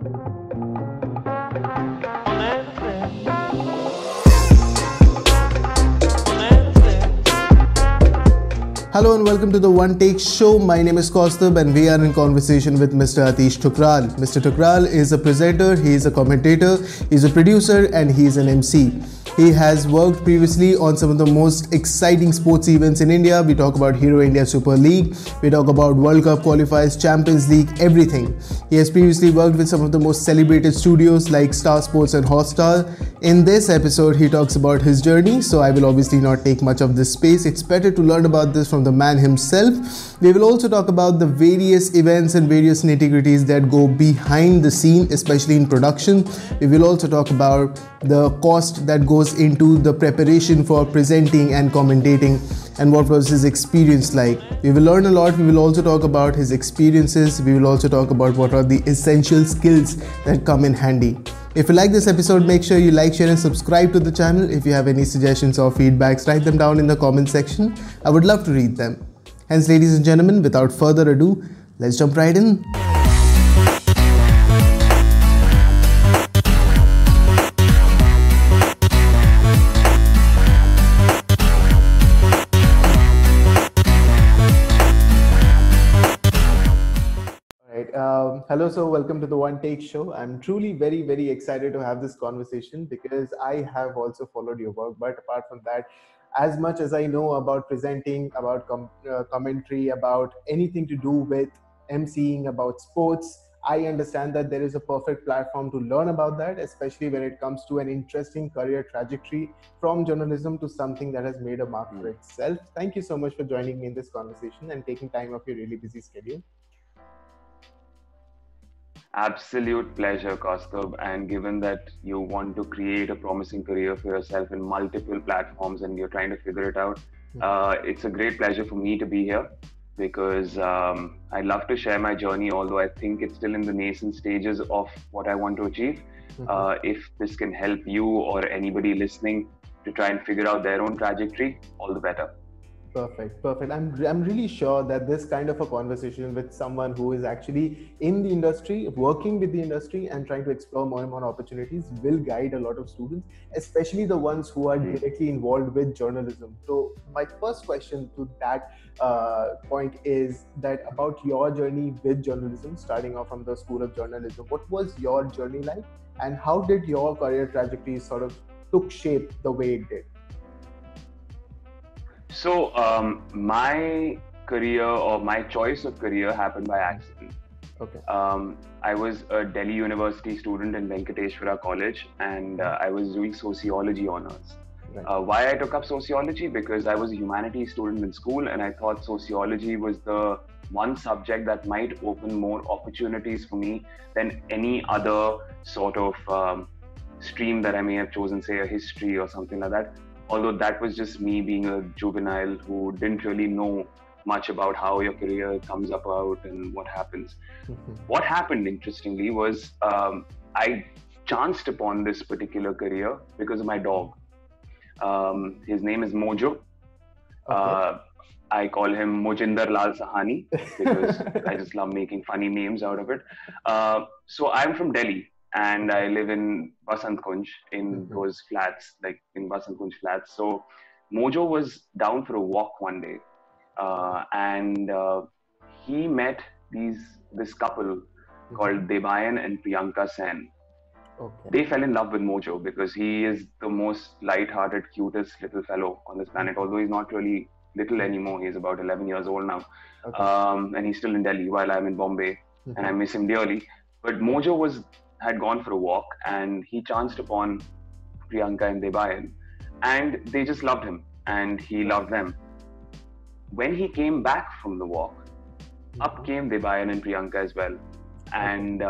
Hello and welcome to the One Take Show. My name is Kaustubh and we are in conversation with Mr. Atish Thukral. Mr. Thukral is a presenter, he is a commentator, he is a producer and he is an MC. He has worked previously on some of the most exciting sports events in India. We talk about Hero India Super League, we talk about World Cup Qualifiers, Champions League, everything. He has previously worked with some of the most celebrated studios like Star Sports and Hotstar. In this episode, he talks about his journey, so I will obviously not take much of this space. It's better to learn about this from the man himself. We will also talk about the various events and various nitty-gritties that go behind the scene, especially in production. We will also talk about the cost that goes into the preparation for presenting and commentating and what was his experience like. We will learn a lot. We will also talk about his experiences. We will also talk about what are the essential skills that come in handy. If you like this episode, make sure you like, share and subscribe to the channel. If you have any suggestions or feedbacks, write them down in the comment section. I would love to read them. Hence, ladies and gentlemen, without further ado, let's jump right in. Hello, so welcome to the One Take Show. I'm truly very excited to have this conversation because I have also followed your work. But apart from that, as much as I know about presenting, about commentary, about anything to do with emceeing, about sports, I understand that there is a perfect platform to learn about that, especially when it comes to an interesting career trajectory from journalism to something that has made a mark for itself. Thank you so much for joining me in this conversation and taking time off your really busy schedule. Absolute pleasure, Kaustubh. And given that you want to create a promising career for yourself in multiple platforms and you're trying to figure it out, it's a great pleasure for me to be here because I love to share my journey, although I think it's still in the nascent stages of what I want to achieve. If this can help you or anybody listening to try and figure out their own trajectory, all the better. Perfect. I'm really sure that this kind of a conversation with someone who is actually in the industry, working with the industry and trying to explore more and more opportunities will guide a lot of students, especially the ones who are directly involved with journalism. So my first question to that point is that about your journey with journalism, starting off from the School of Journalism. What was your journey like and how did your career trajectory sort of took shape the way it did? So my career or my choice of career happened by accident. Okay. I was a Delhi University student in Venkateshwara College and I was doing sociology honors. Right. Why I took up sociology? Because I was a humanities student in school and I thought sociology was the one subject that might open more opportunities for me than any other sort of stream that I may have chosen, say a history or something like that. Although that was just me being a juvenile who didn't really know much about how your career comes about and what happens. What happened, interestingly, was I chanced upon this particular career because of my dog. His name is Mojo. Okay. I call him Mojinder Lal Sahani because I just love making funny names out of it. So I'm from Delhi. And I live in Basant Kunj in those flats, like in Basant Kunj flats. So Mojo was down for a walk one day and he met this couple called Debayan and Priyanka Sen. Okay. They fell in love with Mojo because he is the most light-hearted, cutest little fellow on this planet. Although he's not really little anymore. He's about 11 years old now. Okay. And he's still in Delhi while I'm in Bombay and I miss him dearly. But Mojo had gone for a walk and he chanced upon Priyanka and Debayan and they just loved him and he loved them. When he came back from the walk, up came Debayan and Priyanka as well. And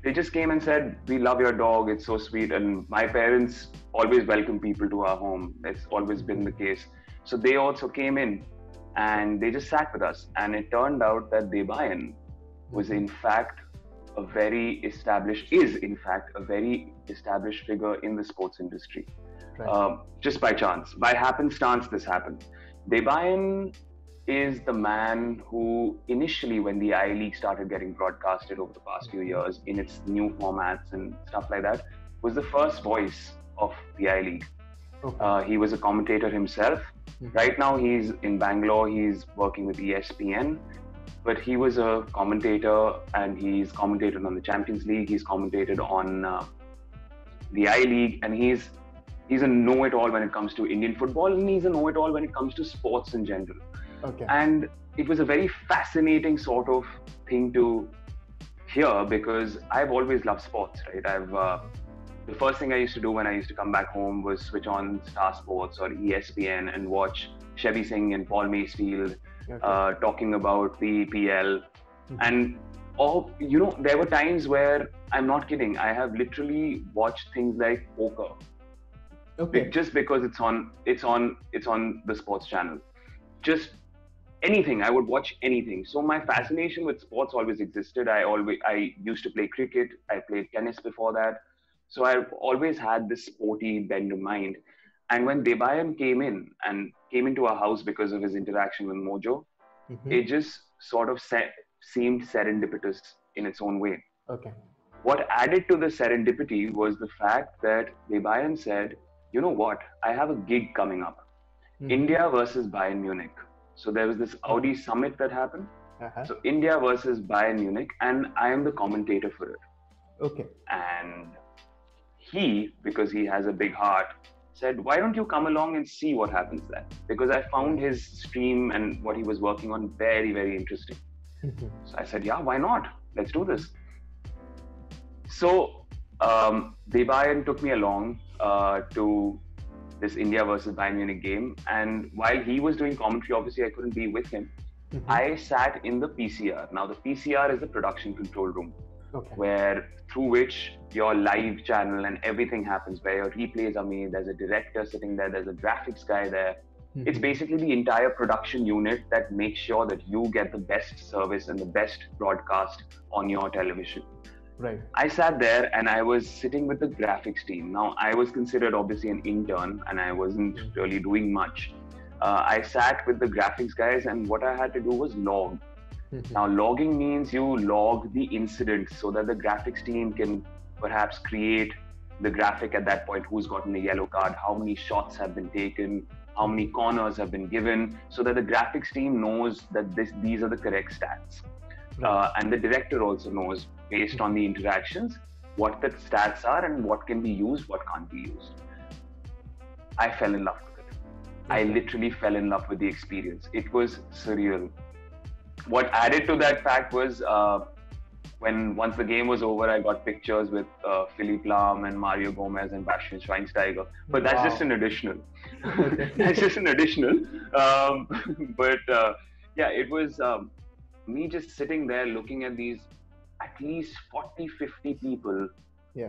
they just came and said, "We love your dog, it's so sweet." And my parents always welcome people to our home. It's always been the case. So they also came in and they just sat with us. And it turned out that Debayan was in fact a very established figure in the sports industry. Right. Just by chance, by happenstance, this happened. Debayan is the man who initially, when the I-League started getting broadcasted over the past few years in its new formats and stuff like that, was the first voice of the I-League. Okay. He was a commentator himself. Right now he's in Bangalore, he's working with ESPN, but he was a commentator, and he's commentated on the Champions League, he's commentated on the I-League, and he's a know-it-all when it comes to Indian football, and he's a know-it-all when it comes to sports in general. Okay. And it was a very fascinating sort of thing to hear, because I've always loved sports, right? The first thing I used to do when I used to come back home was switch on Star Sports or ESPN and watch Chevy Singh and Paul Macefield talking about the EPL. And there were times where, I'm not kidding, I have literally watched things like poker. Okay. Just because it's on the sports channel. Just anything, I would watch anything. So my fascination with sports always existed. I used to play cricket, I played tennis before that. So I've always had this sporty bend of mind. And when Debayan came into our house because of his interaction with Mojo, it just sort of seemed serendipitous in its own way. Okay. What added to the serendipity was the fact that Debayan said, you know what, I have a gig coming up. India versus Bayern Munich. So there was this Audi summit that happened. So India versus Bayern Munich, and I am the commentator for it. Okay. And he, because he has a big heart, said, why don't you come along and see what happens there? Because I found his stream and what he was working on very, very interesting. So I said, yeah, why not? Let's do this. So Debayan took me along to this India versus Bayern Munich game. And while he was doing commentary, obviously I couldn't be with him. I sat in the PCR. Now the PCR is the production control room. Where through which your live channel and everything happens, where your replays are made, there's a director sitting there, there's a graphics guy there. It's basically the entire production unit that makes sure that you get the best service and the best broadcast on your television. Right. I sat there and I was sitting with the graphics team. Now I was considered obviously an intern and I wasn't really doing much. I sat with the graphics guys, and what I had to do was log. Now, logging means you log the incident so that the graphics team can perhaps create the graphic at that point, who's gotten a yellow card, how many shots have been taken, how many corners have been given, so that the graphics team knows that these are the correct stats. And the director also knows, based on the interactions, what the stats are and what can be used, what can't be used. I fell in love with it. I literally fell in love with the experience. It was surreal. What added to that fact was once the game was over, I got pictures with Philippe Lahm and Mario Gomez and Bastian Schweinsteiger. But that's just an additional. That's just an additional. It was me just sitting there looking at these at least 40, 50 people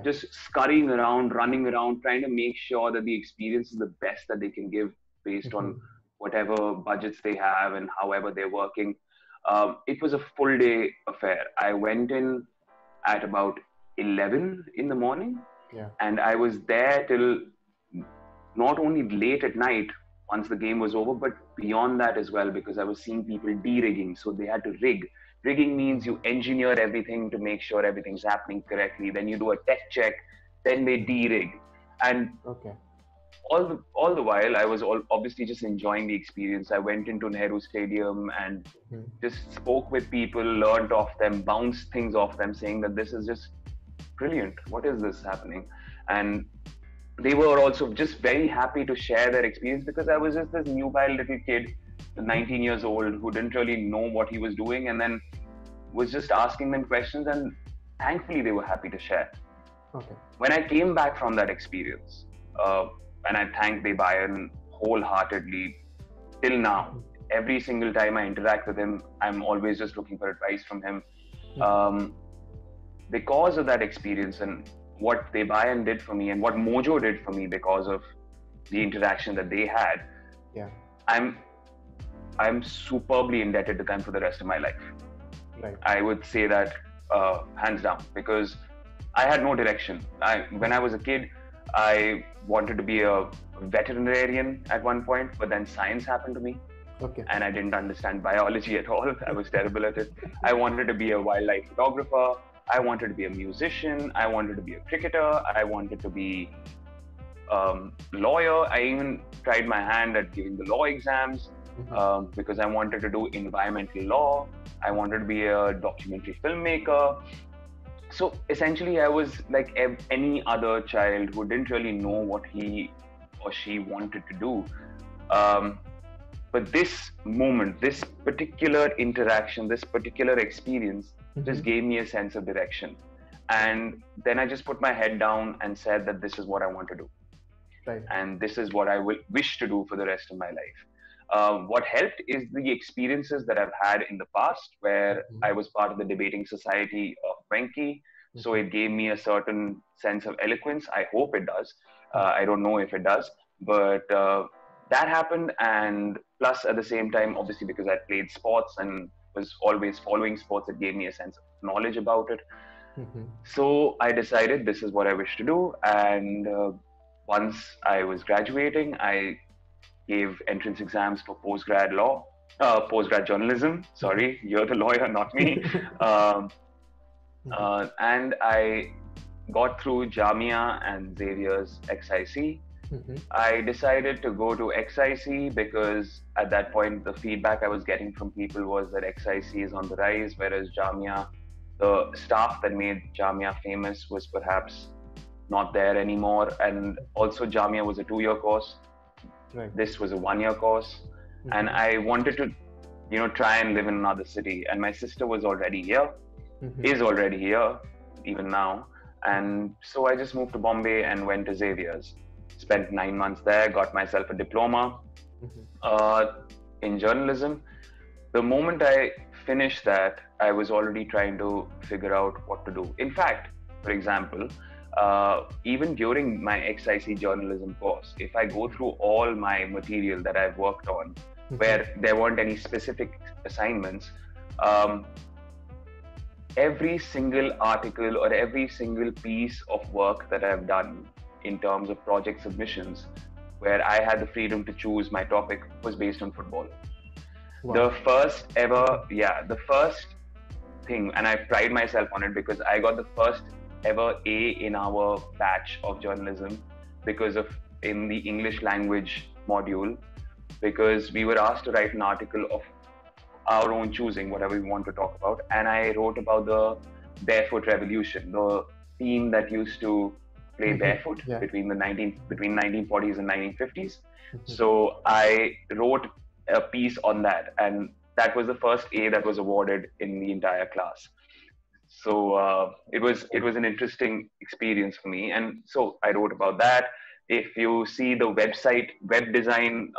just scurrying around, running around, trying to make sure that the experience is the best that they can give based on whatever budgets they have and however they're working. It was a full day affair. I went in at about 11 in the morning, and I was there till not only late at night once the game was over, but beyond that as well, because I was seeing people de-rigging. So they had to rig. Rigging means you engineer everything to make sure everything's happening correctly. Then you do a tech check, then they de-rig. And all the while, I was obviously just enjoying the experience. I went into Nehru Stadium and just spoke with people, learned off them, bounced things off them, saying that this is just brilliant. What is this happening? And they were also just very happy to share their experience, because I was just this nubile little kid, 19 years old, who didn't really know what he was doing, and then was just asking them questions, and thankfully they were happy to share. When I came back from that experience, and I thank Debayan wholeheartedly till now. Every single time I interact with him, I'm always just looking for advice from him. Because of that experience and what Debayan did for me and what Mojo did for me because of the interaction that they had, I'm superbly indebted to them for the rest of my life. I would say that hands down, because I had no direction. When I was a kid, I wanted to be a veterinarian at one point, but then science happened to me. Okay. And I didn't understand biology at all. I was terrible at it. I wanted to be a wildlife photographer. I wanted to be a musician. I wanted to be a cricketer. I wanted to be lawyer. I even tried my hand at giving the law exams because I wanted to do environmental law. I wanted to be a documentary filmmaker. So essentially, I was like any other child who didn't really know what he or she wanted to do. But this moment, this particular interaction, this particular experience just gave me a sense of direction. And then I just put my head down and said that this is what I want to do. Right. And this is what I will wish to do for the rest of my life. What helped is the experiences that I've had in the past, where I was part of the debating society of Venki. So it gave me a certain sense of eloquence. I hope it does. I don't know if it does, but that happened. And plus, at the same time, obviously, because I played sports and was always following sports, it gave me a sense of knowledge about it. So I decided this is what I wish to do. And once I was graduating, I gave entrance exams for postgrad journalism. Sorry, you're the lawyer, not me. And I got through Jamia and Xavier's XIC. I decided to go to XIC because at that point, the feedback I was getting from people was that XIC is on the rise, whereas Jamia, the staff that made Jamia famous was perhaps not there anymore. And also Jamia was a 2-year course. Right. This was a 1-year course. And I wanted to, try and live in another city. And my sister was already here, is already here, even now. And so I just moved to Bombay and went to Xavier's. Spent 9 months there, got myself a diploma in journalism. The moment I finished that, I was already trying to figure out what to do. In fact, for example, even during my XIC journalism course, if I go through all my material that I've worked on, where there weren't any specific assignments, every single article or every single piece of work that I've done in terms of project submissions, where I had the freedom to choose my topic, was based on football. Wow. The first thing, and I pride myself on it because I got the first ever A in our batch of journalism in the English language module, because we were asked to write an article of our own choosing, whatever we want to talk about. And I wrote about the barefoot revolution, the team that used to play barefoot between 1940s and 1950s. So I wrote a piece on that, and that was the first A that was awarded in the entire class. So it was an interesting experience for me. And so I wrote about that. If you see the web design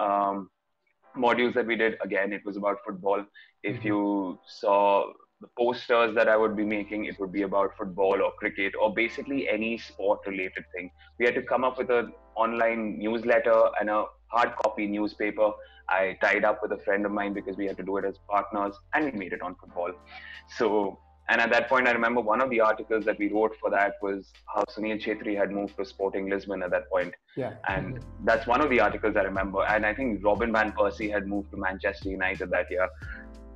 modules that we did, again, it was about football. If you saw the posters that I would be making, it would be about football or cricket or basically any sport related thing. We had to come up with an online newsletter and a hard copy newspaper. I tied up with a friend of mine because we had to do it as partners, and we made it on football. So, and at that point, I remember one of the articles that we wrote for that was how Sunil Chhetri had moved to Sporting Lisbon at that point. Yeah. And that's one of the articles I remember. And I think Robin van Persie had moved to Manchester United that year,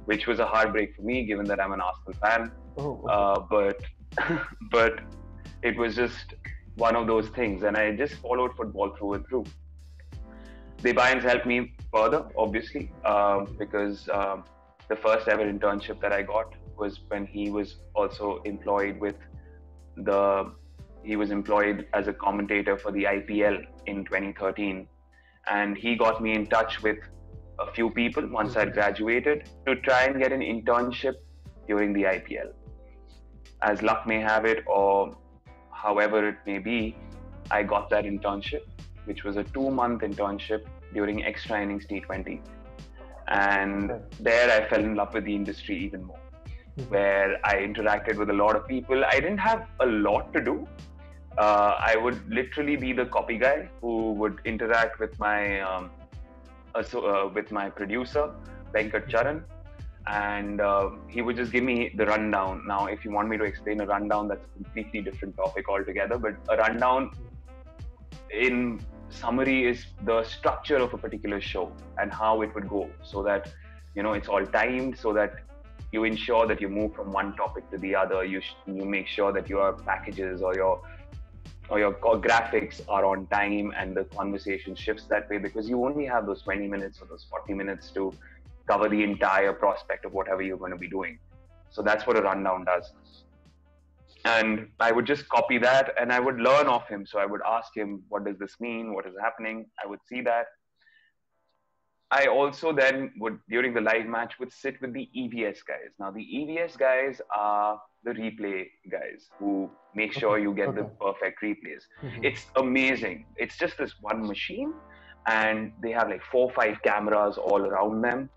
which was a heartbreak for me, given that I'm an Arsenal fan. But it was just one of those things. And I just followed football through and through. Debayans helped me further, obviously, because the first ever internship that I got was when he was also employed he was employed as a commentator for the IPL in 2013. And he got me in touch with a few people once I graduated to try and get an internship during the IPL. As luck may have it, or however it may be, I got that internship, which was a 2-month internship during Extra Innings T20. And there I fell in love with the industry even more, where I interacted with a lot of people. I didn't have a lot to do. I would literally be the copy guy who would interact with my producer, Venkat Charan, and he would just give me the rundown. Now, if you want me to explain a rundown, that's a completely different topic altogether, but a rundown in summary is the structure of a particular show and how it would go, so that it's all timed, so that you ensure that you move from one topic to the other. You make sure that your packages or your graphics are on time and the conversation shifts that way, because you only have those 20 minutes or those 40 minutes to cover the entire prospect of whatever you're going to be doing. So that's what a rundown does. And I would just copy that and I would learn off him. So I would ask him, what does this mean? What is happening? I would see that. I also then would, during the live match, would sit with the EVS guys. Now, the EVS guys are the replay guys who make sure you get the perfect replays. It's amazing. It's just this one machine, and they have like 4 or 5 cameras all around them,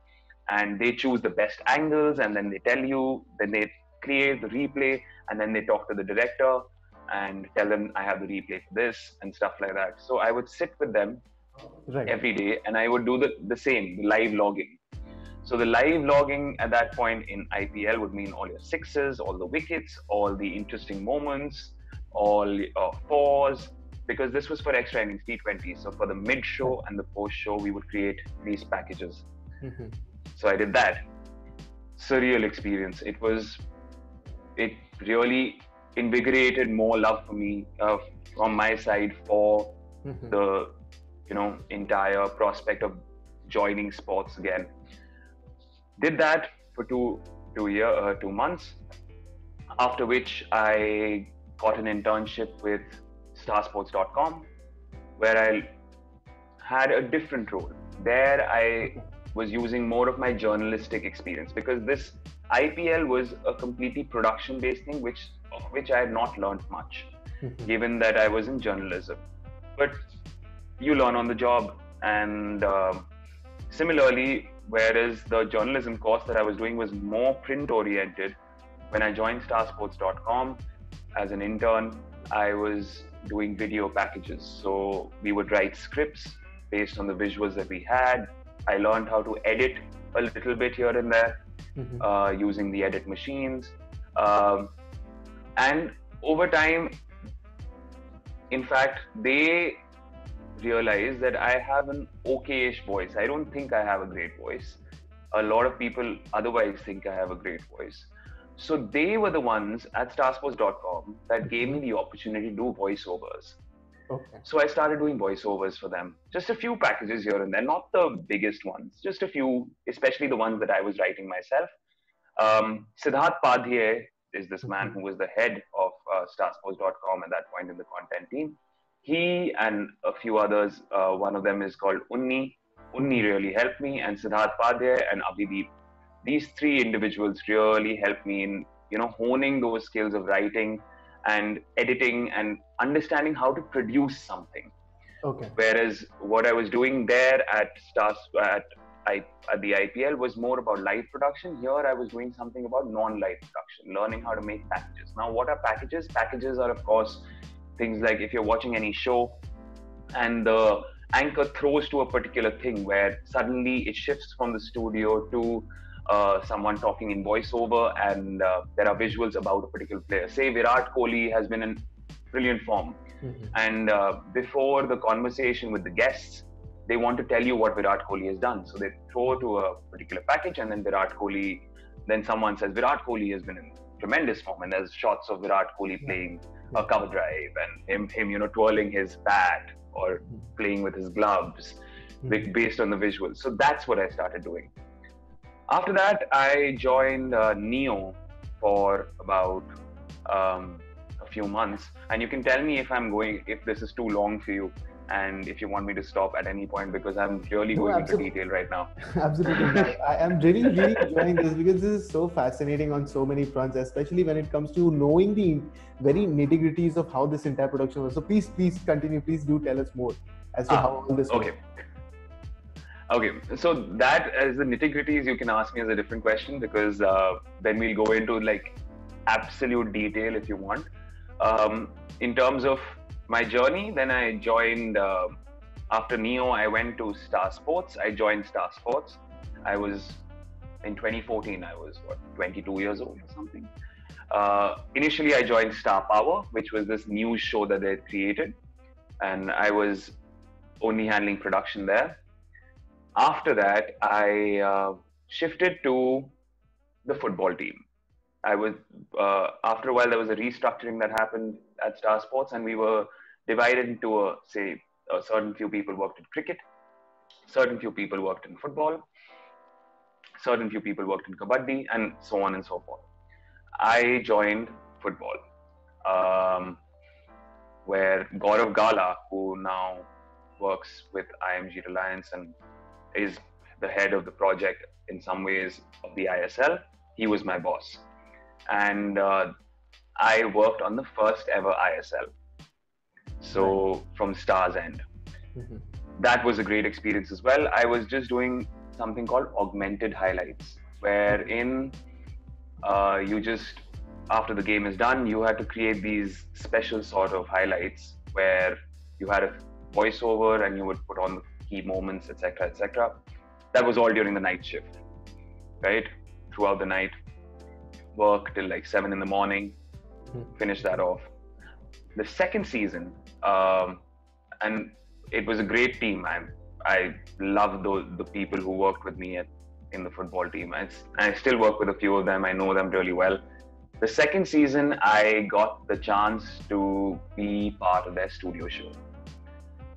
and they choose the best angles, and then they tell you, then they create the replay, and then they talk to the director and tell them, I have the replay for this and stuff like that. So I would sit with them every day, and I would do the same, the live logging. So the live logging at that point in IPL would mean all your sixes, all the wickets, all the interesting moments, all fours, because this was for extra innings T20. So for the mid show and the post show, we would create these packages. So I did that. Surreal experience. It really invigorated more love for me from my side for the entire prospect of joining sports again. Did that for two months, after which I got an internship with starsports.com, where I had a different role. There I was using more of my journalistic experience, because this IPL was a completely production-based thing, of which I had not learned much, given that I was in journalism. But you learn on the job. And similarly, whereas the journalism course that I was doing was more print-oriented, when I joined starsports.com as an intern, I was doing video packages. So we would write scripts based on the visuals that we had. I learned how to edit a little bit here and there using the edit machines. And over time, in fact, they realized that I have an okay-ish voice. I don't think I have a great voice. A lot of people otherwise think I have a great voice. So they were the ones at starsports.com that gave me the opportunity to do voiceovers. So I started doing voiceovers for them. Just a few packages here and there, not the biggest ones, just a few, especially the ones that I was writing myself. Siddharth Padhye is this man who was the head of starsports.com at that point in the content team. He and a few others, one of them is called Unni. Unni really helped me, and Siddharth Padhye and Abhideep. These 3 individuals really helped me in, honing those skills of writing and editing and understanding how to produce something. Whereas what I was doing there at the IPL was more about live production. Here I was doing something about non-live production, learning how to make packages. Now, what are packages? Packages are, of course, things like if you're watching any show and the anchor throws to a particular thing where suddenly it shifts from the studio to someone talking in voiceover, and there are visuals about a particular player. Say Virat Kohli has been in brilliant form, and before the conversation with the guests, they want to tell you what Virat Kohli has done. So they throw to a particular package, and then then someone says Virat Kohli has been in tremendous form, and there's shots of Virat Kohli playing a cover drive and him twirling his bat or playing with his gloves based on the visuals. So that's what I started doing. After that, I joined Neo for about a few months, and you can tell me if this is too long for you, and if you want me to stop at any point, because I'm really going into detail right now. Absolutely. I am really enjoying this, because this is so fascinating on so many fronts, especially when it comes to knowing the very nitty-gritties of how this entire production was. So please continue. Please do tell us more as to how all this works. Okay, so that as the nitty-gritties, you can ask me as a different question, because then we'll go into like absolute detail if you want. In terms of my journey, then I joined, after Neo, I went to Star Sports. I joined Star Sports. In 2014, I was 22 years old or something. Initially, I joined Star Power, which was this news show that they had created. And I was only handling production there. After that, I shifted to the football team. I was after a while there was a restructuring that happened at Star Sports, and we were divided into a certain few people worked in cricket, certain few people worked in football, certain few people worked in kabaddi, and so on and so forth. I joined football, um, where Gaurav Gala, who now works with IMG Reliance and is the head of the project in some ways of the ISL, he was my boss. And I worked on the first ever ISL. So from Star's end. Mm-hmm. That was a great experience as well. I was just doing something called augmented highlights, wherein you just, after the game is done, you had to create these special sort of highlights where you had a voiceover and you would put on the key moments, etc., etc. That was all during the night shift, right? Throughout the night, work till like 7 in the morning, finish that off. The second season, and it was a great team. I love the people who worked with me in the football team. I still work with a few of them. I know them really well. The second season, I got the chance to be part of their studio show.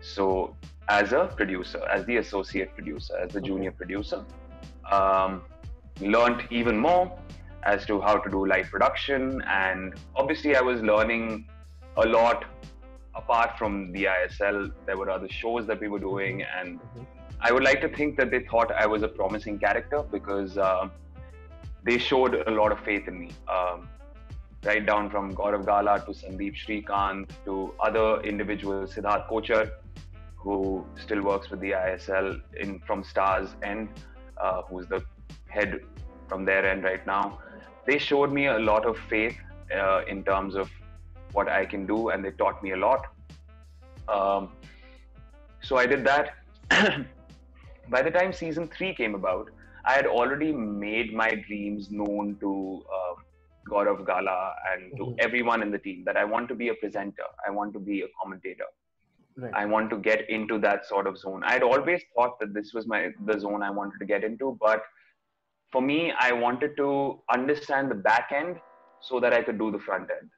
So as a producer, as the associate producer, as the junior producer, learned even more as to how to do live production. And obviously I was learning a lot apart from the ISL. There were other shows that we were doing, and I would like to think that they thought I was a promising character because they showed a lot of faith in me. Right down from Gaurav Gala to Sandeep Shrikant to other individuals, Siddharth Kochar, who still works with the ISL from Stars end, who's the head from their end right now. They showed me a lot of faith in terms of what I can do, and they taught me a lot. So I did that. By the time season 3 came about, I had already made my dreams known to Gaurav Gala and to everyone in the team that I want to be a presenter. I want to be a commentator. Right. I want to get into that sort of zone. I had always thought that this was the zone I wanted to get into, but for me, I wanted to understand the back end so that I could do the front end.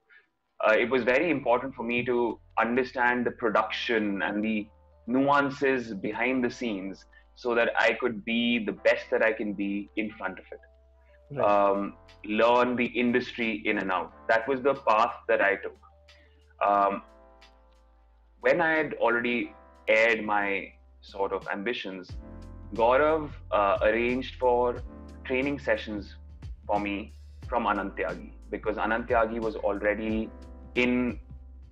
It was very important for me to understand the production and the nuances behind the scenes so that I could be the best that I can be in front of it. Right. Learn the industry in and out. That was the path that I took. When I had already aired my sort of ambitions, Gaurav arranged for training sessions for me from Anant Tyagi, because Anant Tyagi was already in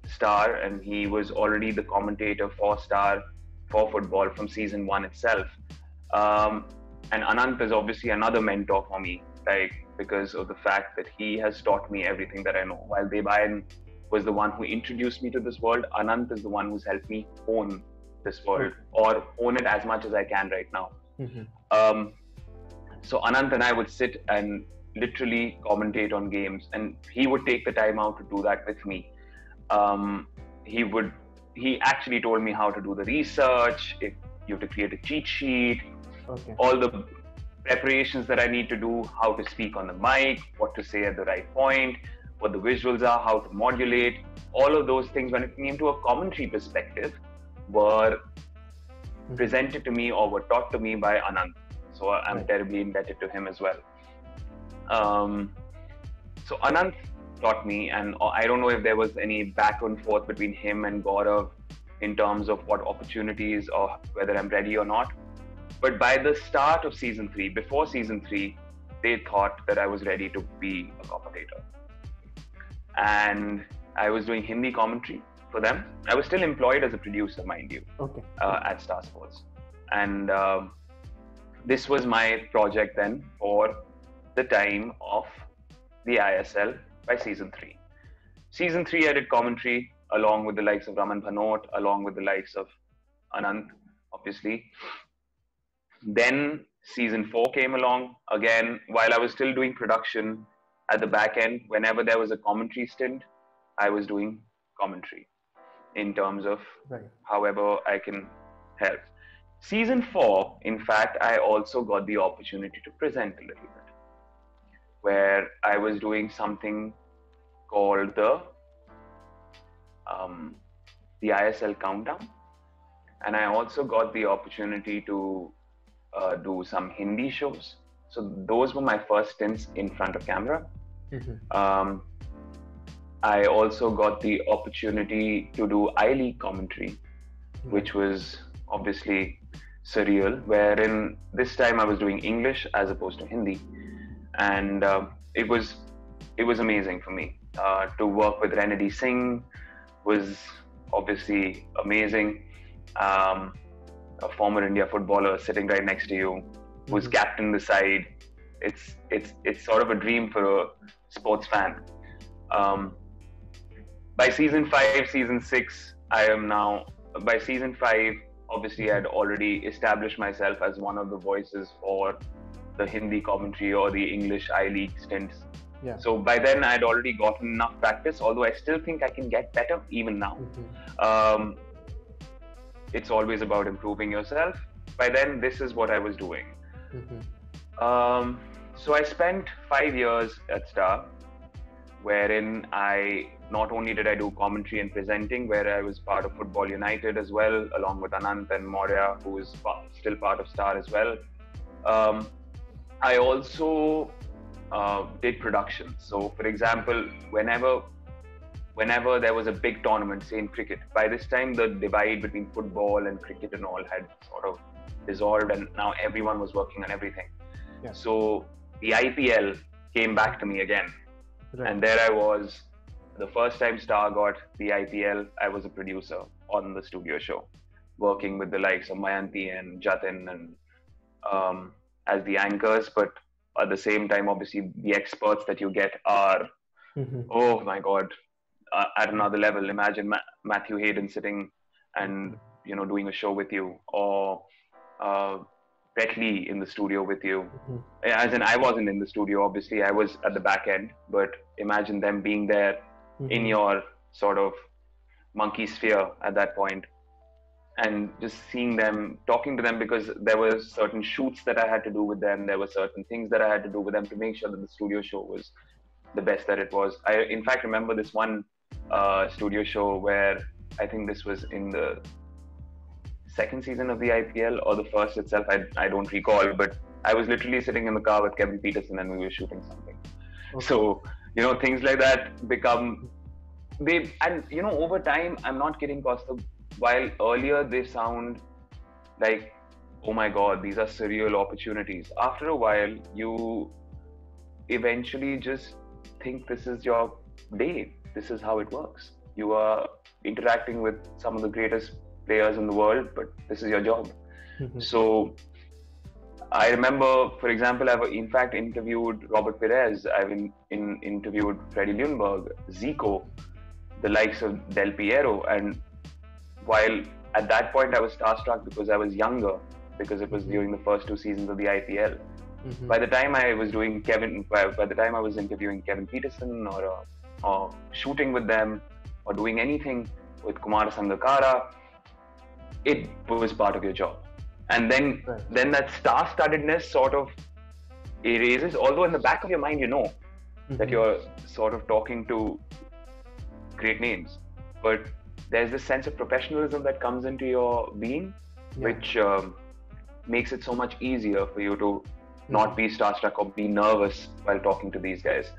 Star and he was already the commentator for Star for football from season 1 itself. And Anant is obviously another mentor for me, like, because of the fact that he has taught me everything that I know. While Debayan was the one who introduced me to this world, Anant is the one who's helped me own this world, or own it as much as I can right now. So Anant and I would sit and literally commentate on games, and he would take the time out to do that with me. He actually told me how to do the research, if you have to create a cheat sheet, all the preparations that I need to do, how to speak on the mic, what to say at the right point, what the visuals are, how to modulate. All of those things, when it came to a commentary perspective, were presented to me or were taught to me by Anant. So I'm terribly indebted to him as well. So Anant taught me, and I don't know if there was any back and forth between him and Gaurav in terms of what opportunities or whether I'm ready or not. But by the start of season 3, before season 3, they thought that I was ready to be a commentator. And I was doing Hindi commentary for them. I was still employed as a producer, mind you, at Star Sports. And this was my project then for the time of the ISL by season 3. Season 3, I did commentary along with the likes of Raman Bhanot, along with the likes of Anant, obviously. Then season 4 came along. Again, while I was still doing production at the back end, whenever there was a commentary stint, I was doing commentary in terms of however I can helped. Season 4, in fact, I also got the opportunity to present a little bit, where I was doing something called the ISL countdown, and I also got the opportunity to do some Hindi shows. So those were my first stints in front of camera. I also got the opportunity to do I-League commentary, which was obviously surreal, wherein this time I was doing English as opposed to Hindi, and it was amazing for me. To work with Renedy Singh was obviously amazing. A former India footballer sitting right next to you, who's captain the side. It's sort of a dream for a sports fan. By season 5, season 6, by season 5, obviously I'd already established myself as one of the voices for the Hindi commentary or the English I-League stints. Yeah. So by then I'd already gotten enough practice, although I still think I can get better even now. It's always about improving yourself. By then, this is what I was doing. So I spent 5 years at Star, wherein not only did I do commentary and presenting, where I was part of Football United as well, along with Anant and Maurya, who is still part of Star as well. I also did production. So, for example, whenever there was a big tournament, say in cricket, by this time the divide between football and cricket and all had sort of dissolved, and now everyone was working on everything. Yeah. So the IPL came back to me again. Right. And there I was. The first time Star got the IPL, I was a producer on the studio show, working with the likes of Mayanti and Jatin and as the anchors, but at the same time, obviously, the experts that you get are, oh my God, at another level. Imagine Matthew Hayden sitting and, doing a show with you, or Brett Lee in the studio with you. As in, I wasn't in the studio, obviously, I was at the back end, but imagine them being there in your sort of monkey sphere at that point, and just seeing them, talking to them, because there were certain shoots that I had to do with them. There were certain things that I had to do with them to make sure that the studio show was the best that it was. I, in fact, remember this one studio show where I think this was in the second season of the IPL or the first itself. I don't recall, but I was literally sitting in the car with Kevin Peterson and we were shooting something. Okay. So, things like that become, over time, I'm not kidding, Costa, while earlier they sound like, oh my God, these are surreal opportunities. After a while, you eventually just think this is your day. This is how it works. You are interacting with some of the greatest players in the world, but this is your job. So I remember, for example, I've in fact interviewed Robert Perez. I've interviewed Freddie Ljungberg, Zico, the likes of Del Piero. And while at that point I was starstruck because I was younger, because it was during the first 2 seasons of the IPL. By the time I was doing by the time I was interviewing Kevin Peterson or shooting with them or doing anything with Kumar Sangakkara, it was part of your job. And then that star-studdedness sort of erases, although in the back of your mind, that you're sort of talking to great names. But there's this sense of professionalism that comes into your being, which makes it so much easier for you to not be starstruck or be nervous while talking to these guys.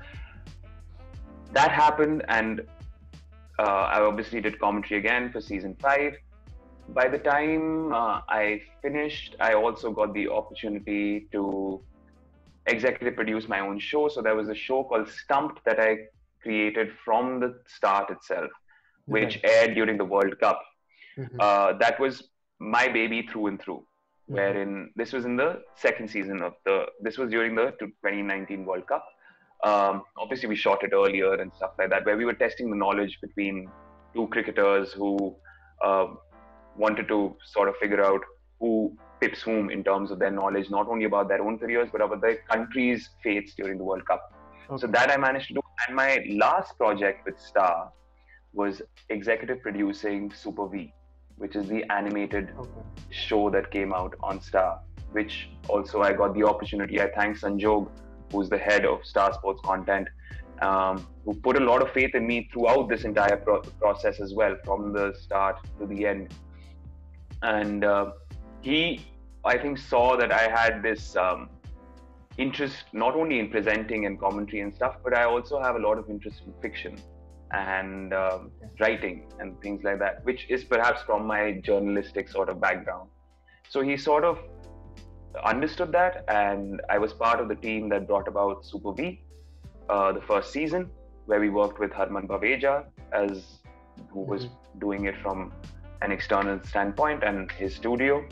That happened, and I obviously did commentary again for season 5. By the time I finished, I also got the opportunity to executive produce my own show. So there was a show called Stumped that I created from the start itself, which aired during the World Cup. That was my baby through and through, wherein this was in the second season this was during the 2019 World Cup. Obviously, we shot it earlier and stuff like that, where we were testing the knowledge between 2 cricketers who wanted to sort of figure out who pips whom in terms of their knowledge, not only about their own careers, but about their country's fates during the World Cup. So that I managed to do. And my last project with Star was executive producing Super V, which is the animated show that came out on Star, which also I got the opportunity. I thank Sanjog, who's the head of Star Sports Content, who put a lot of faith in me throughout this entire process as well, from the start to the end. And he, I think, saw that I had this interest not only in presenting and commentary and stuff, but I also have a lot of interest in fiction and writing and things like that, which is perhaps from my journalistic sort of background. So he sort of understood that, and I was part of the team that brought about Super V, the first season, where we worked with Harman Baveja, who was doing it from an external standpoint, and his studio.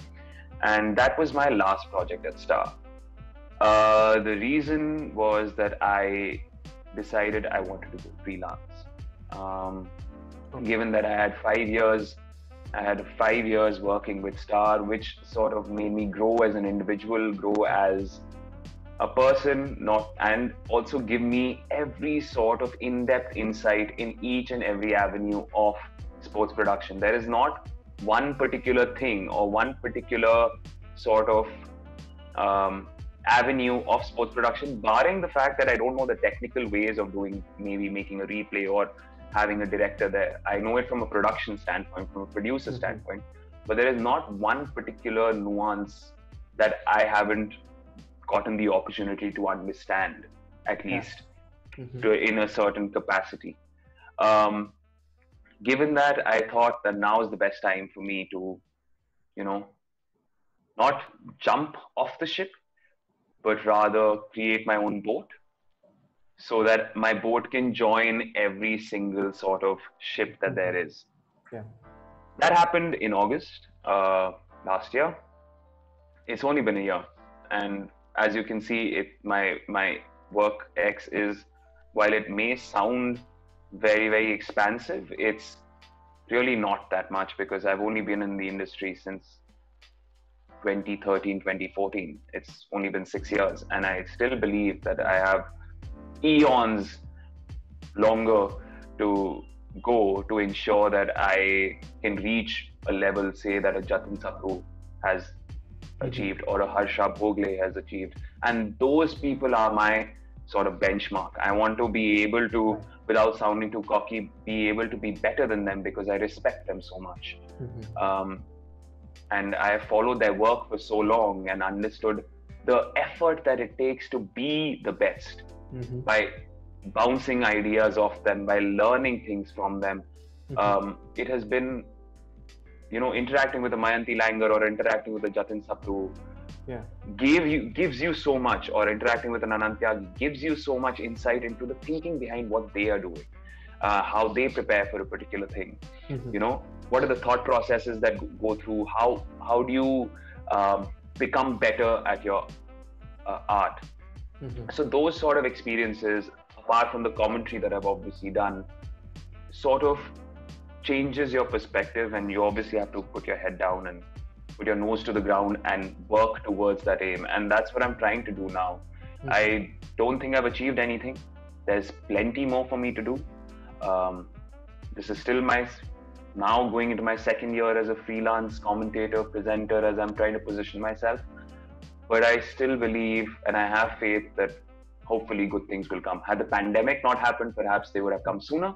And that was my last project at Star. The reason was that I decided I wanted to go freelance. Given that I had 5 years working with Star, which sort of made me grow as an individual, grow as a person, and also give me every sort of in-depth insight in each and every avenue of sports production. There is not one particular thing or one particular sort of avenue of sports production, barring the fact that I don't know the technical ways of doing, maybe making a replay or having a director there. I know it from a production standpoint, from a producer standpoint, but there is not one particular nuance that I haven't gotten the opportunity to understand, at least in a certain capacity. Given that, I thought that now is the best time for me to, not jump off the ship, but rather create my own boat, so that my boat can join every single sort of ship that there is. That happened in August last year. It's only been a year, and as you can see, my work X is, while it may sound very, very expansive, it's really not that much, because I've only been in the industry since 2013, 2014. It's only been 6 years, and I still believe that I have eons longer to go to ensure that I can reach a level, say, that a Jatin Sakru has achieved or a Harsha Bhogle has achieved. And those people are my sort of benchmark. I want to be able to, without sounding too cocky, be able to be better than them, because I respect them so much. And I have followed their work for so long and understood the effort that it takes to be the best, by bouncing ideas off them, by learning things from them. It has been, interacting with a Mayanti Langer or interacting with a Jatin Sakru gives you so much, or interacting with an Anantyagi gives you so much insight into the thinking behind what they are doing, how they prepare for a particular thing. What are the thought processes that go through? How do you become better at your art? So those sort of experiences, apart from the commentary that I've obviously done, sort of changes your perspective, and you obviously have to put your head down and put your nose to the ground and work towards that aim. And that's what I'm trying to do now. I don't think I've achieved anything. There's plenty more for me to do. This is still now going into my second year as a freelance commentator, presenter, as I'm trying to position myself. But I still believe, and I have faith, that hopefully good things will come. Had the pandemic not happened, perhaps they would have come sooner,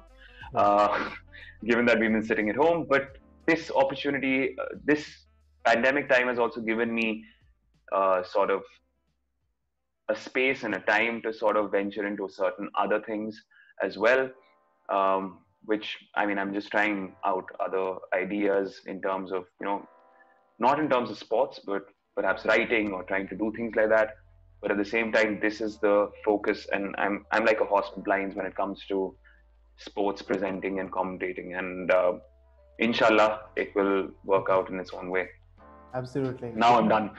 given that we've been sitting at home. But this opportunity, this pandemic time has also given me sort of a space and a time to sort of venture into certain other things as well, which, I'm just trying out other ideas in terms of, not in terms of sports, but perhaps writing or trying to do things like that. But at the same time, this is the focus, and I'm like a horse with blinds when it comes to sports presenting and commentating, and inshallah, it will work out in its own way. Absolutely. Now I'm done.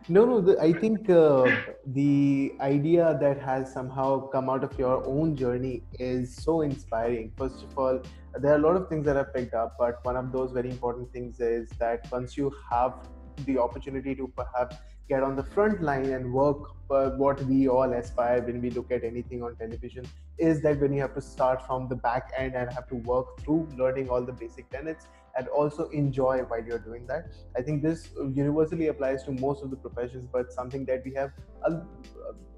No, I think the idea that has somehow come out of your own journey is so inspiring. First of all, there are a lot of things that I've picked up, but one of those very important things is that once you have the opportunity to perhaps get on the front line and work, what we all aspire when we look at anything on television is that when you have to start from the back end and have to work through learning all the basic tenets, and also enjoy while you're doing that. I think this universally applies to most of the professions, but something that we have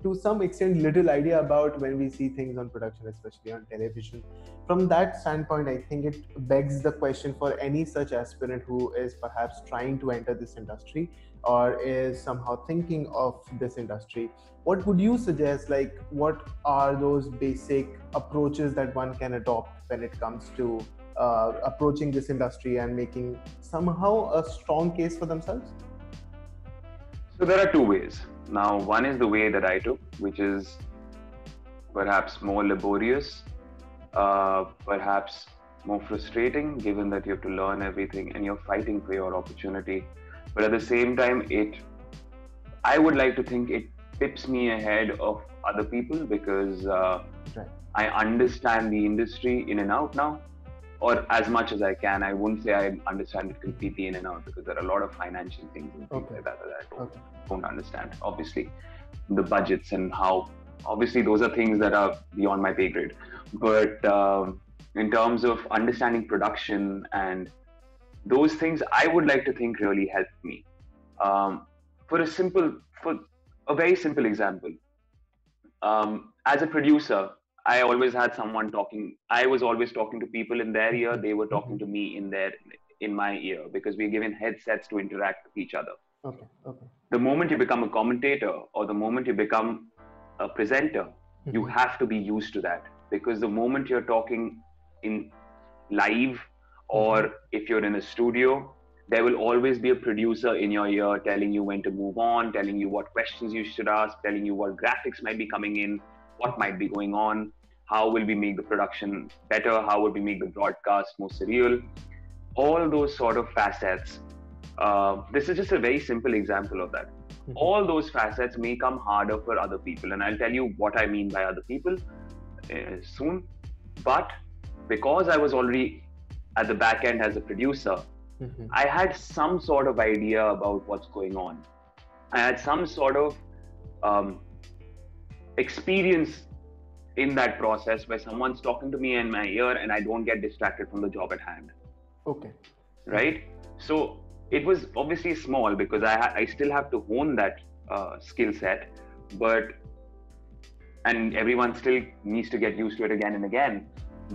to some extent little idea about when we see things on production, especially on television. From that standpoint, I think it begs the question for any such aspirant who is perhaps trying to enter this industry or is somehow thinking of this industry. What would you suggest? Like, what are those basic approaches that one can adopt when it comes to approaching this industry and making somehow a strong case for themselves? So there are two ways. Now, one is the way that I took, which is perhaps more laborious, perhaps more frustrating, given that you have to learn everything and you're fighting for your opportunity. But at the same time, I would like to think it tips me ahead of other people because I understand the industry in and out now, or as much as I can. I wouldn't say I understand it completely in and out because there are a lot of financial things and things like that I don't understand. Obviously, the budgets and how, obviously those are things that are beyond my pay grade. But in terms of understanding production and those things, I would like to think really helped me. For a very simple example, as a producer, I always had someone talking. I was always talking to people in their ear. They were talking to me in my ear, because we're given headsets to interact with each other. Okay. The moment you become a commentator or the moment you become a presenter, you have to be used to that, because the moment you're talking in live or if you're in a studio, there will always be a producer in your ear telling you when to move on, telling you what questions you should ask, telling you what graphics might be coming in, what might be going on, how will we make the production better, how will we make the broadcast more surreal, all those sort of facets. This is just a very simple example of that. All those facets may come harder for other people, and I'll tell you what I mean by other people soon. But because I was already at the back end as a producer, I had some sort of idea about what's going on. I had some sort of experience in that process where someone's talking to me in my ear and I don't get distracted from the job at hand. Okay. Right? So it was obviously small because I still have to hone that skill set, and everyone still needs to get used to it again and again.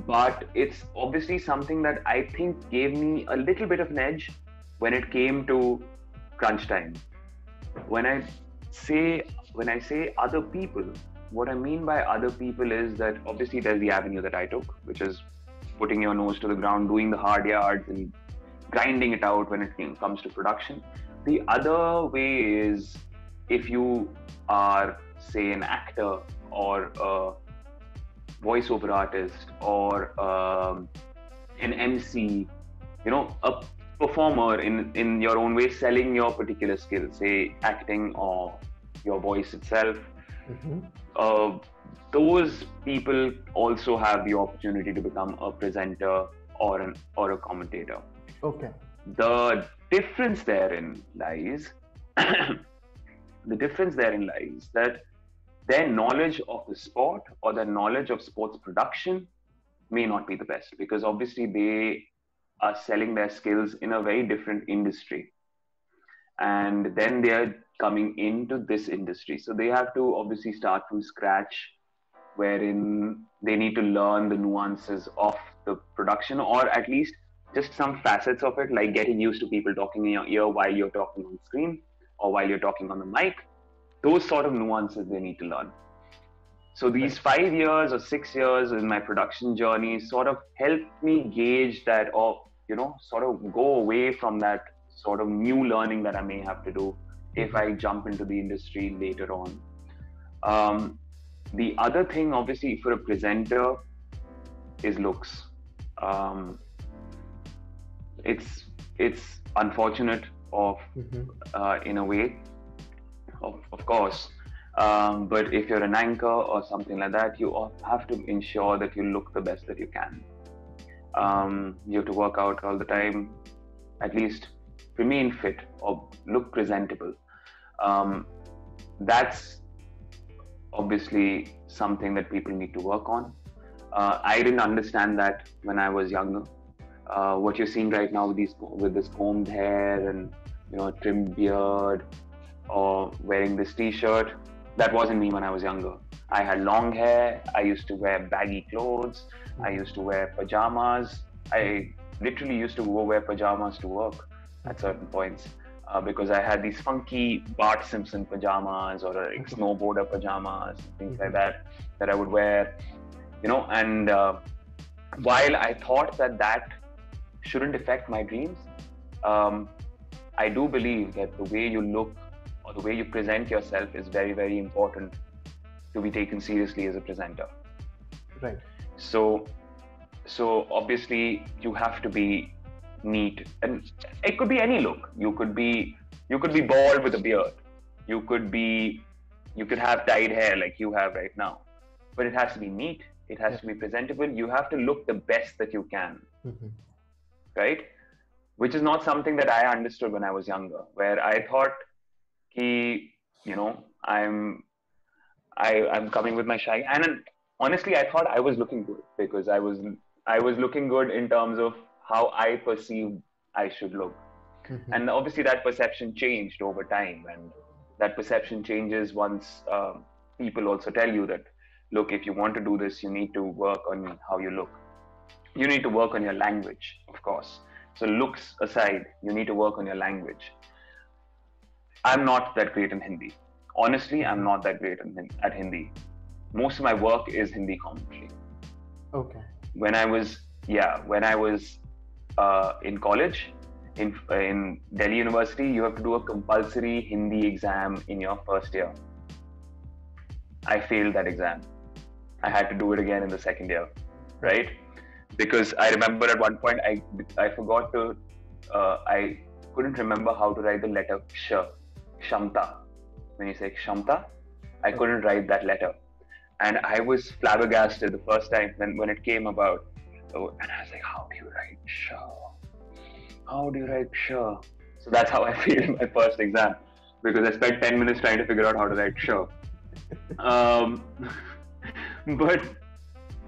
But it's obviously something that I think gave me a little bit of an edge when it came to crunch time. When I say other people, what I mean by other people is that obviously there's the avenue that I took, which is putting your nose to the ground, doing the hard yards and grinding it out when it comes to production. The other way is if you are, say, an actor or a voiceover artist or an MC, a performer in your own way, selling your particular skill, say acting or your voice itself. Those people also have the opportunity to become a presenter or a commentator. Okay. The difference therein lies that their knowledge of the sport or their knowledge of sports production may not be the best, because obviously they are selling their skills in a very different industry. And then they are coming into this industry. So they have to obviously start from scratch, wherein they need to learn the nuances of the production, or at least just some facets of it, like getting used to people talking in your ear while you're talking on screen or while you're talking on the mic. Those sort of nuances they need to learn. So these 5 years or 6 years in my production journey sort of helped me gauge that, sort of go away from that sort of new learning that I may have to do if I jump into the industry later on. The other thing, obviously, for a presenter is looks. It's unfortunate in a way, of course. But if you're an anchor or something like that, you have to ensure that you look the best that you can. You have to work out all the time, at least remain fit or look presentable. That's obviously something that people need to work on. I didn't understand that when I was younger. what you're seeing right now with this combed hair and trimmed beard or wearing this t-shirt. That wasn't me when I was younger. I had long hair. I used to wear baggy clothes. I used to wear pajamas. I literally used to go wear pajamas to work at certain points because I had these funky Bart Simpson pajamas or like snowboarder pajamas, things like that I would wear, and while I thought that shouldn't affect my dreams, I do believe that the way you look or the way you present yourself is very, very important to be taken seriously as a presenter. Right. So obviously you have to be neat, and it could be any look. You could be bald with a beard. You could have dyed hair like you have right now, but it has to be neat. It has to be presentable. You have to look the best that you can, right? Which is not something that I understood when I was younger, where I thought, I'm coming with my shine, and honestly, I thought I was looking good because I was looking good in terms of how I perceived I should look. And obviously that perception changed over time, and that perception changes once people also tell you that, look, if you want to do this, you need to work on how you look. You need to work on your language, of course. So looks aside, you need to work on your language. I'm not that great in Hindi. Honestly, I'm not that great at Hindi. Most of my work is Hindi commentary. Okay. When I was in college, in Delhi University, you have to do a compulsory Hindi exam in your first year. I failed that exam. I had to do it again in the second year, right? Because I remember at one point I forgot to, I couldn't remember how to write the letter sh, shamta. When you say shamta, I couldn't write that letter. And I was flabbergasted the first time when it came about. And I was like, how do you write sh? How do you write sh? So that's how I failed my first exam, because I spent 10 minutes trying to figure out how to write sh. But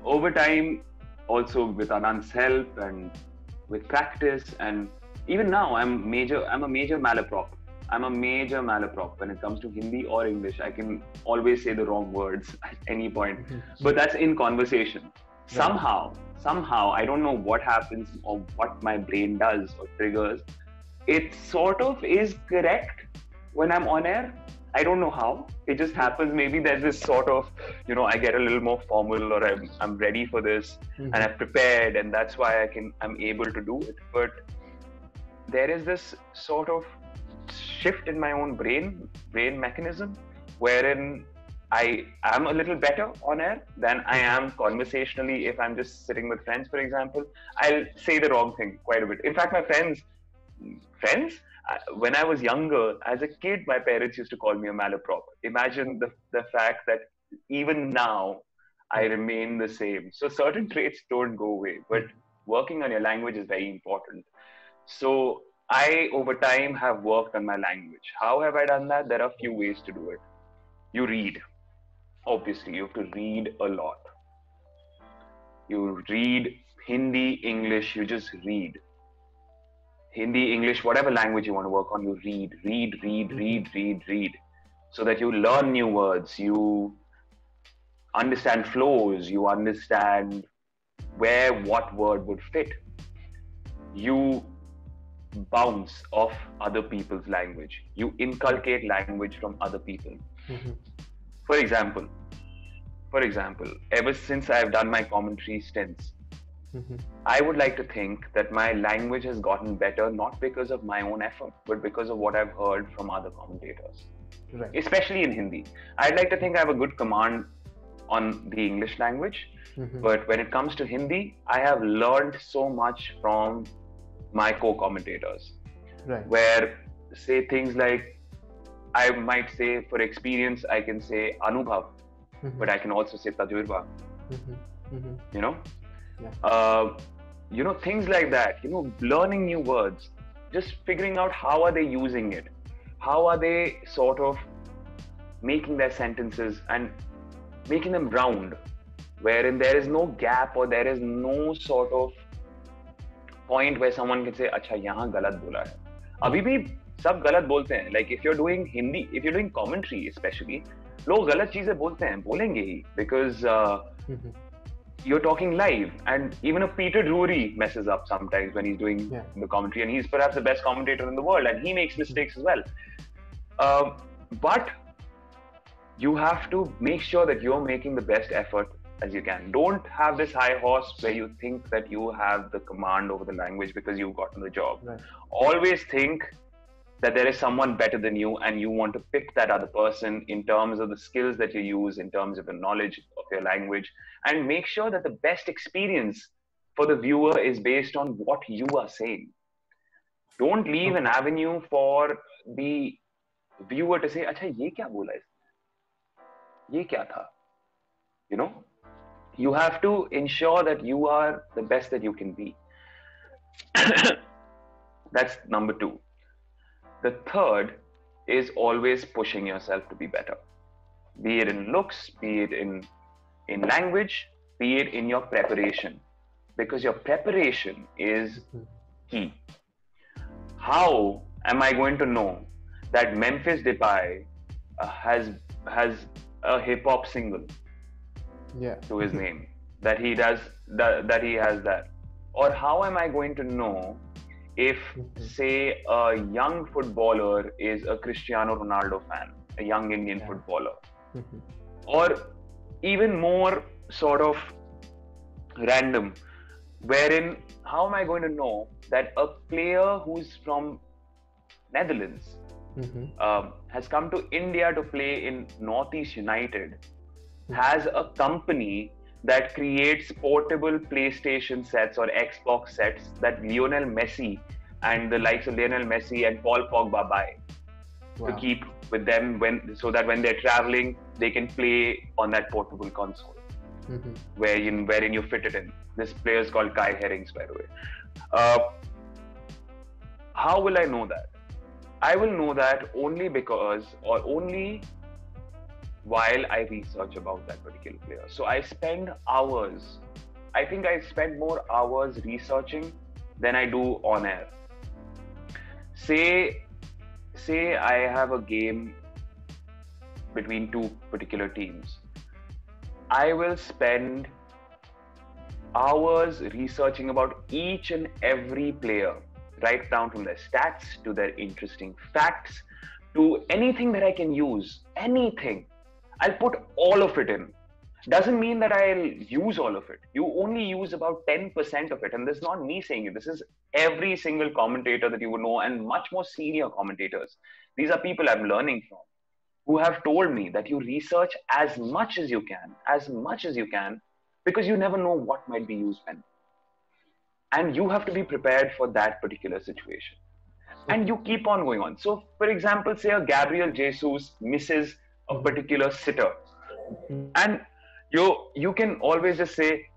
over time, also with Anand's help and with practice, and even now, I'm a major malaprop. I'm a major malaprop when it comes to Hindi or English. I can always say the wrong words at any point, but that's in conversation. Somehow, I don't know what happens or what my brain does or triggers. It sort of is correct when I'm on air. I don't know how. It just happens. Maybe there's this sort of, I get a little more formal, or I'm ready for this, and I've prepared, and that's why I'm able to do it. But there is this sort of shift in my own brain mechanism, wherein I am a little better on air than I am conversationally. If I'm just sitting with friends, for example, I'll say the wrong thing quite a bit. In fact, my friends, when I was younger, as a kid, my parents used to call me a malaprop. Imagine the fact that even now, I remain the same. So certain traits don't go away, but working on your language is very important. So I, over time, have worked on my language. How have I done that? There are a few ways to do it. You read. Obviously, you have to read a lot. You read Hindi, English, you just read. Hindi, English, whatever language you want to work on, you read, so that you learn new words, you understand flows, you understand where what word would fit. You bounce off other people's language. You inculcate language from other people. For example, ever since I've done my commentary stints, I would like to think that my language has gotten better, not because of my own effort, but because of what I've heard from other commentators, especially in Hindi. I'd like to think I have a good command on the English language, but when it comes to Hindi, I have learned so much from my co-commentators, where say things like, I might say for experience, I can say Anubhav, but I can also say Tajurba, things like that, learning new words, just figuring out how are they using it, how are they sort of making their sentences and making them round, wherein there is no gap or there is no sort of point where someone can say, अच्छा यहाँ गलत बोला है. अभी भी सब गलत बोलते हैं. Like if you're doing Hindi, if you're doing commentary especially, लोग गलत चीजें बोलते हैं, बोलेंगे ही, because you're talking live, and even a Peter Drury messes up sometimes when he's doing the commentary, and he's perhaps the best commentator in the world, and he makes mistakes as well. But you have to make sure that you're making the best effort as you can. Don't have this high horse where you think that you have the command over the language because you've gotten the job. Right. Always think that there is someone better than you, and you want to pick that other person in terms of the skills that you use, in terms of the knowledge of your language, and make sure that the best experience for the viewer is based on what you are saying. Don't leave an avenue for the viewer to say, "Acha, ye kya bola is? Ye kya tha?" You know, you have to ensure that you are the best that you can be. That's number 2. The third is always pushing yourself to be better, be it in looks, be it in language, be it in your preparation, because your preparation is key. How am I going to know that Memphis Depay has a hip hop single to his name, that he has that, or how am I going to know if, say, a young footballer is a Cristiano Ronaldo fan, a young Indian footballer, or even more sort of random, wherein how am I going to know that a player who's from Netherlands has come to India to play in Northeast United, has a company that creates portable PlayStation sets or Xbox sets that Lionel Messi and the likes of Lionel Messi and Paul Pogba buy to keep with them, so that when they're traveling, they can play on that portable console, wherein you fit it in. This player is called Kai Herrings, by the way. How will I know that? I will know that only because, or only while I research about that particular player. So I spend hours. I think I spend more hours researching than I do on air. Say I have a game between two particular teams. I will spend hours researching about each and every player, right down from their stats to their interesting facts to anything that I can use. Anything. I'll put all of it in. Doesn't mean that I'll use all of it. You only use about 10% of it. And this is not me saying it. This is every single commentator that you would know, and much more senior commentators. These are people I'm learning from, who have told me that you research as much as you can, because you never know what might be used when. And you have to be prepared for that particular situation. And you keep on going on. So, for example, say a Gabriel Jesus misses a particular sitter, and you can always just say,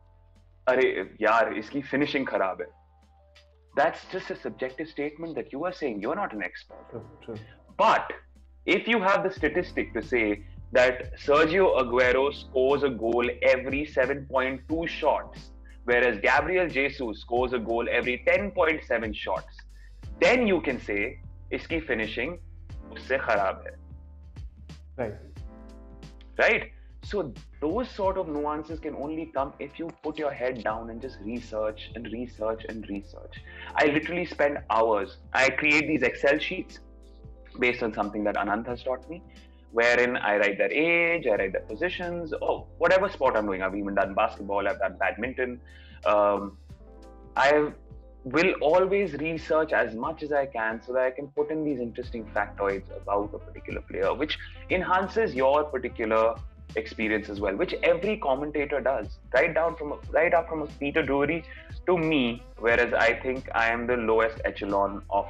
"Arey yaar, iski finishing kharab hai." That's just a subjective statement that you are saying. You're not an expert. True. But if you have the statistic to say that Sergio Aguero scores a goal every 7.2 shots, whereas Gabriel Jesus scores a goal every 10.7 shots, then you can say, iski finishing usse kharab hai. Right? So those sort of nuances can only come if you put your head down and just research and research and research. I literally spend hours. I create these Excel sheets based on something that Anant has taught me, wherein I write their age, I write their positions, whatever sport I'm doing. I've even done basketball, I've done badminton. I will always research as much as I can so that I can put in these interesting factoids about a particular player, which enhances your particular experience as well, which every commentator does, right up from a Peter Drury to me, whereas I think I am the lowest echelon of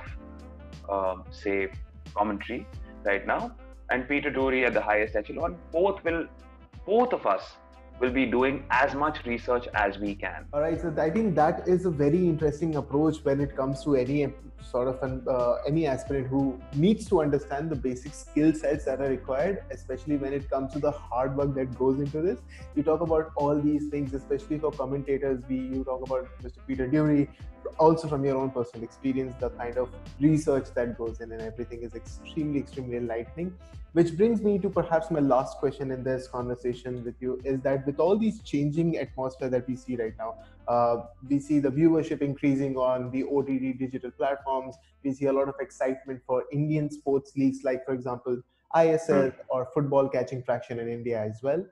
say commentary right now, and Peter Drury at the highest echelon. Both of us will be doing as much research as we can. All right, so I think that is a very interesting approach when it comes to any sort of any aspirant who needs to understand the basic skill sets that are required, especially when it comes to the hard work that goes into this. You talk about all these things, especially for commentators. You talk about Mr. Peter Drury. also from your own personal experience, the kind of research that goes in and everything is extremely enlightening. Which brings me to perhaps my last question in this conversation with you, is that with all these changing atmosphere that we see right now, we see the viewership increasing on the OTT digital platforms. We see a lot of excitement for Indian sports leagues, like for example, ISL or football catching traction in India as well.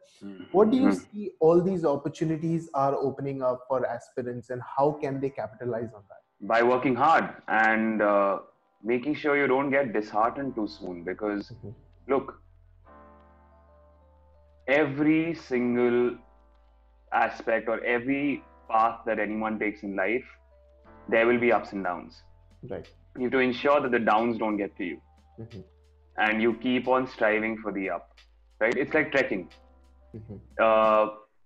What do you see all these opportunities are opening up for aspirants, and how can they capitalize on that? By working hard and making sure you don't get disheartened too soon, because look, every single aspect or every path that anyone takes in life, there will be ups and downs. Right. You have to ensure that the downs don't get to you. And you keep on striving for the up, right? It's like trekking.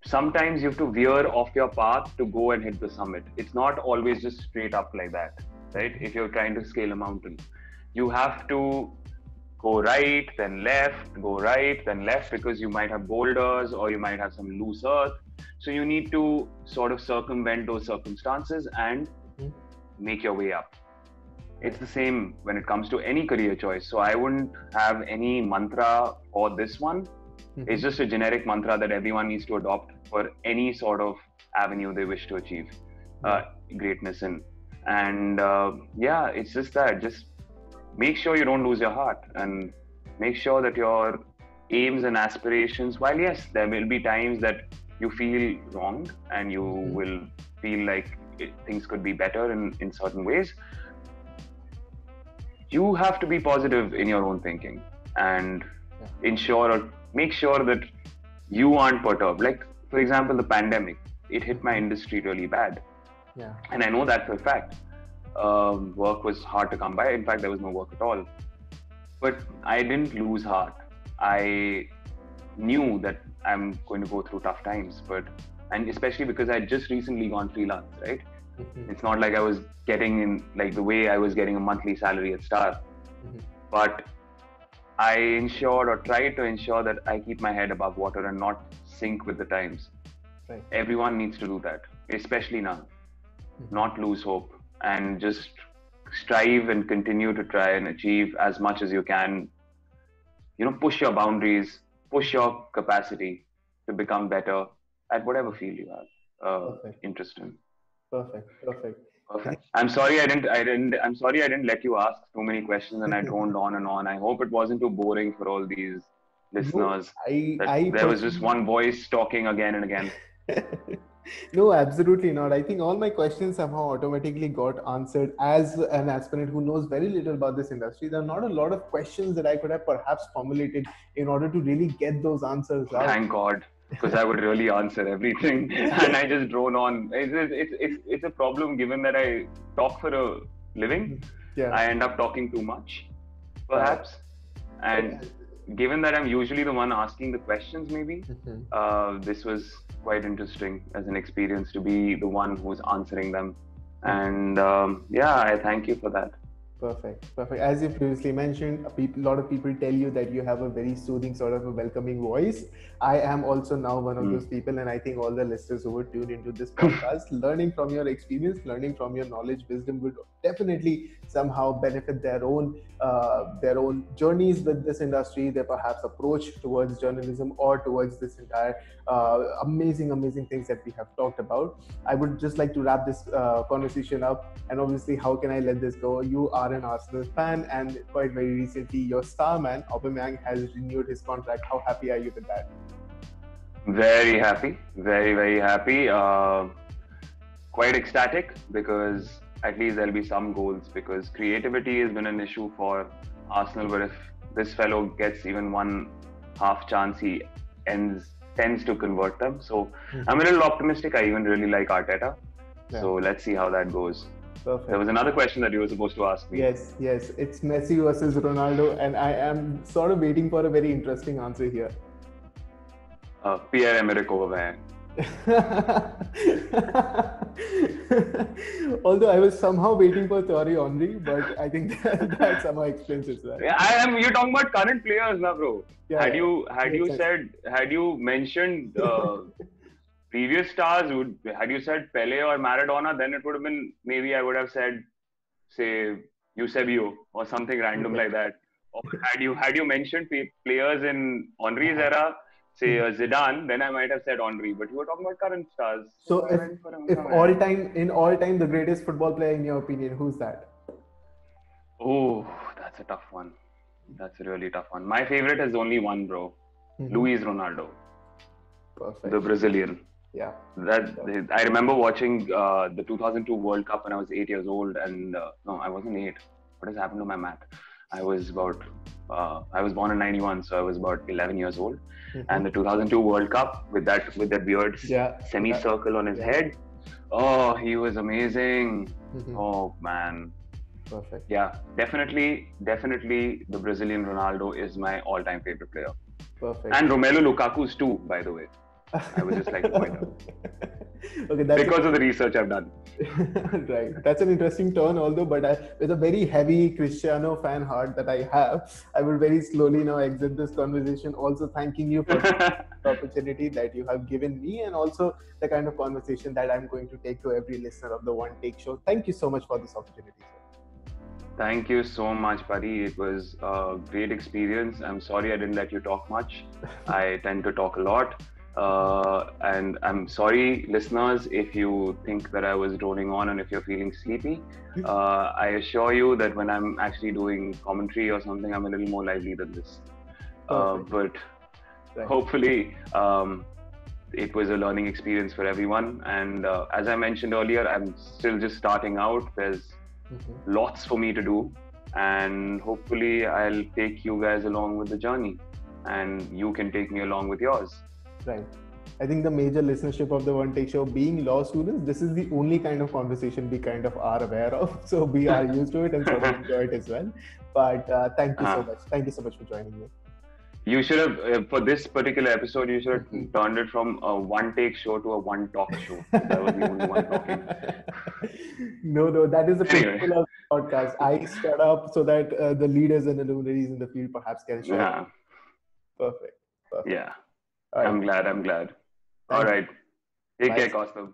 Sometimes you have to veer off your path to go and hit the summit. It's not always just straight up like that, right? If you're trying to scale a mountain, you have to go right, then left, go right, then left, because you might have boulders or you might have some loose earth. So you need to sort of circumvent those circumstances and make your way up. It's the same when it comes to any career choice. So I wouldn't have any mantra for this one. It's just a generic mantra that everyone needs to adopt for any sort of avenue they wish to achieve greatness in. And yeah, it's just that. Just make sure you don't lose your heart, and make sure that your aims and aspirations, while yes, there will be times that you feel wronged and you will feel like things could be better in certain ways, you have to be positive in your own thinking and ensure or make sure that you aren't perturbed. Like, for example, the pandemic, it hit my industry really bad. And I know that for a fact. Work was hard to come by. In fact, there was no work at all. But I didn't lose heart. I knew that I'm going to go through tough times, and especially because I just recently gone freelance, right? It's not like I was getting in like the way I was getting a monthly salary at Star. But I ensured or tried to ensure that I keep my head above water and not sink with the times. Everyone needs to do that, especially now. Not lose hope and just strive and continue to try and achieve as much as you can. You know, push your boundaries, push your capacity to become better at whatever field you have interest in. Perfect. I'm sorry I didn't let you ask too many questions and I droned on and on. I hope it wasn't too boring for all these listeners. There was just one voice talking again and again. No, absolutely not. I think all my questions somehow automatically got answered. As an aspirant who knows very little about this industry, there are not a lot of questions that I could have perhaps formulated in order to really get those answers out. Thank God, because I would really answer everything and I just drone on. It's a problem given that I talk for a living. I end up talking too much, perhaps. And given that I'm usually the one asking the questions, maybe, this was quite interesting as an experience to be the one who's answering them. And I thank you for that. Perfect. As you previously mentioned, a lot of people tell you that you have a very soothing, sort of a welcoming voice. I am also now one of those people, and I think all the listeners who would tune into this podcast, learning from your experience, learning from your knowledge, wisdom, would definitely somehow benefit their own journeys with this industry, their perhaps approach towards journalism or towards this entire amazing things that we have talked about. I would just like to wrap this conversation up, and obviously, how can I let this go? You are an Arsenal fan, and quite very recently, your star man Aubameyang has renewed his contract. How happy are you with that? Very happy, very happy. Quite ecstatic, because at least there'll be some goals, because creativity has been an issue for Arsenal, but if this fellow gets even one half chance, he tends to convert them. So I'm a little optimistic. I even really like Arteta. So let's see how that goes. Perfect. There was another question that you were supposed to ask me. Yes. It's Messi versus Ronaldo, and I am sort of waiting for a very interesting answer here. Pierre-Emerick Aubameyang. Although I was somehow waiting for Thierry Henry, but I think that somehow explains it well. You're talking about current players now, bro. Had you mentioned previous stars, had you said Pele or Maradona, then it would have been, maybe I would have said, say, Eusebio or something random like that. Or had you mentioned players in Henry's era, say Zidane, then I might have said Henry. But you were talking about current stars. So if all time the greatest football player in your opinion, who's that? Oh, that's a tough one. That's a really tough one. My favorite is only one, bro. Luis Ronaldo. Perfect. The Brazilian. Yeah. I remember watching the 2002 World Cup when I was 8 years old, and no, I wasn't 8. What has happened to my math? I was born in '91, so I was about 11 years old. And the 2002 World Cup with that weird semicircle on his head. Oh, he was amazing. Oh man. Perfect. Yeah, definitely the Brazilian Ronaldo is my all-time favorite player. Perfect. And Romelu Lukaku's too, by the way. I would just like to point out. Okay, because of the research I've done. Right. That's an interesting turn, although, but with a very heavy Cristiano fan heart that I have, I will very slowly now exit this conversation. Also thanking you for the opportunity that you have given me, and also the kind of conversation that I'm going to take to every listener of the One Take Show. Thank you so much for this opportunity, sir. Thank you so much, buddy. It was a great experience. I'm sorry I didn't let you talk much. I tend to talk a lot. And I'm sorry, listeners, if you think that I was droning on and if you're feeling sleepy. I assure you that when I'm actually doing commentary or something, I'm a little more lively than this. But hopefully, it was a learning experience for everyone. And as I mentioned earlier, I'm still just starting out. There's lots for me to do. And hopefully, I'll take you guys along with the journey. And you can take me along with yours. Right. I think the major listenership of the One Take Show being law students, this is the only kind of conversation we kind of are aware of. So we are used to it and sort of enjoy it as well. But thank you so much. Thank you so much for joining me. You should have, for this particular episode, you should have turned it from a one take show to a one talk show. That was the only one talking. No, that is the principle of the podcast. I start up so that the leaders and the luminaries in the field perhaps can share. Yeah. Perfect. Yeah. Right. I'm glad. All right. Take care, Kaustubh.